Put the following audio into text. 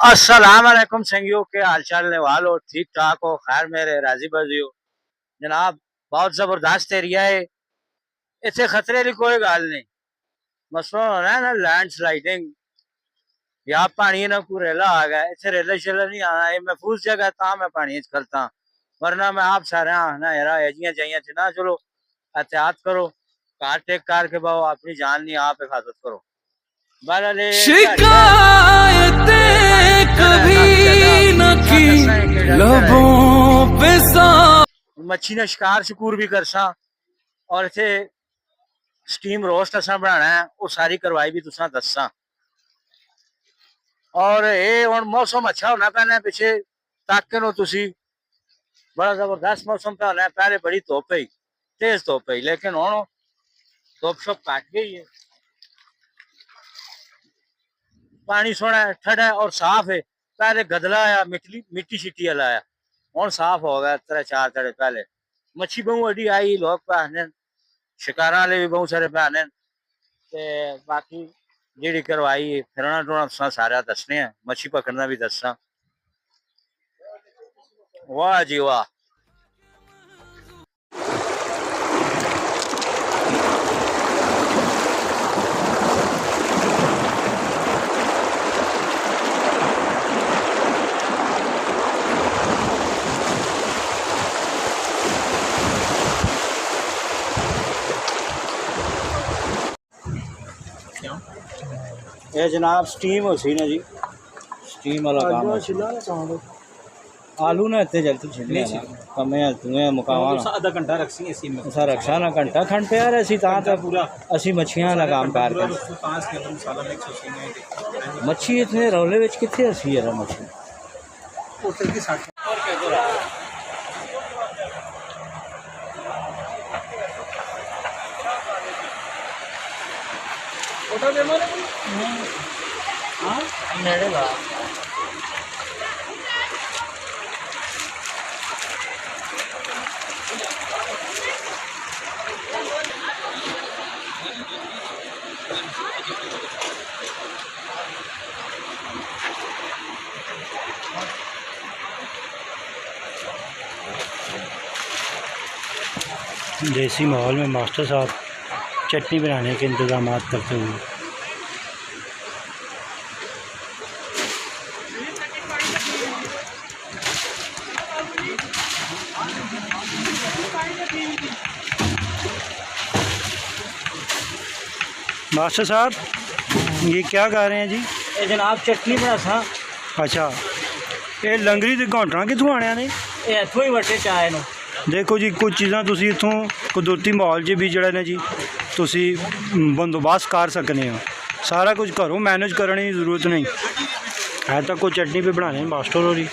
अस्सलाम वालेकुम संगियों के हाल चाल ने वालो ठीक ठाक हो खैर मेरे राजी बाजी हो जनाब। बहुत जबरदस्त एरिया है, इतने खतरे की कोई गल नहीं। मसला होना है ना लैंडस्लाइडिंग या पानी ना कोई रेला आ गया, इतने रेला शेला नहीं आना, ये महफूज जगह ता मैं पानी करता, वरना मैं आप सारे ना यार एजियां चाहिए थे ना। चलो एहतियात करो, कार टेक कार के बाओ, अपनी जान नहीं आप हिफाजत करो। शिकायतें कभी न की लबों पे मच्छी ने शिकार शकूर भी कर सा और इथे स्टीम रोस्ट असा बनाना है, वो सारी करवाई भी तुसा दसा। और ये हुण मौसम अच्छा होना पैना पिछे तक नो तुसी, बड़ा जबरदस्त मौसम पे होना है। पहले बड़ी धुप है, तेज धुप है, लेकिन हुण धुप शुप घट गई है। पानी सोना है, ठंडा है और साफ है। पहले गदला आया मिट्टी शिट्टी वाला आया, हूँ साफ हो गया। 3-4 तड़े पहले मच्छी बहु अड्डी आई, लोग पे शिकारा वाले भी बहुत सारे पे बाकी जी करवाई फिरना टुरना सारा दसने हैं, मच्छी पकड़ना भी दसा। वाह जी वाह। ये जनाब स्टीम हो सी ना जी, स्टीम वाला काम है। आलू ना इतने जल्दी छिलने कमे तुम्हें मुकावा आधा घंटा रखसी इसी में ऐसा रक्षा ना घंटा खंड पे यार ऐसी ता पूरा असी मच्छियां का काम कार कर। मसाला मिक्स उसी मच्छी इतने रौले विच किथे असी यार मच्छी होटल की साथ होटल दे मारे हां नेड़े ला देसी माहौल में मास्टर साहब चटनी बनाने के इंतजाम करते हुए। मास्टर साहब ये क्या गा रहे हैं जी? ये जनाब चटनी बना सा। अच्छा ये लंगरी के घौंटना कितों आने ने? ये इत्थों ही वटे चाय नो। देखो जी कुछ चीज़ां तुसी इत्थों कुदरती माहौल च भी जड़ा ने जी तुसी बंदोबस्त कर सकने हो, सारा कुछ घरों मैनेज करने की जरूरत नहीं है। तक कोई चटनी भी बनाने मास्टर हो रही।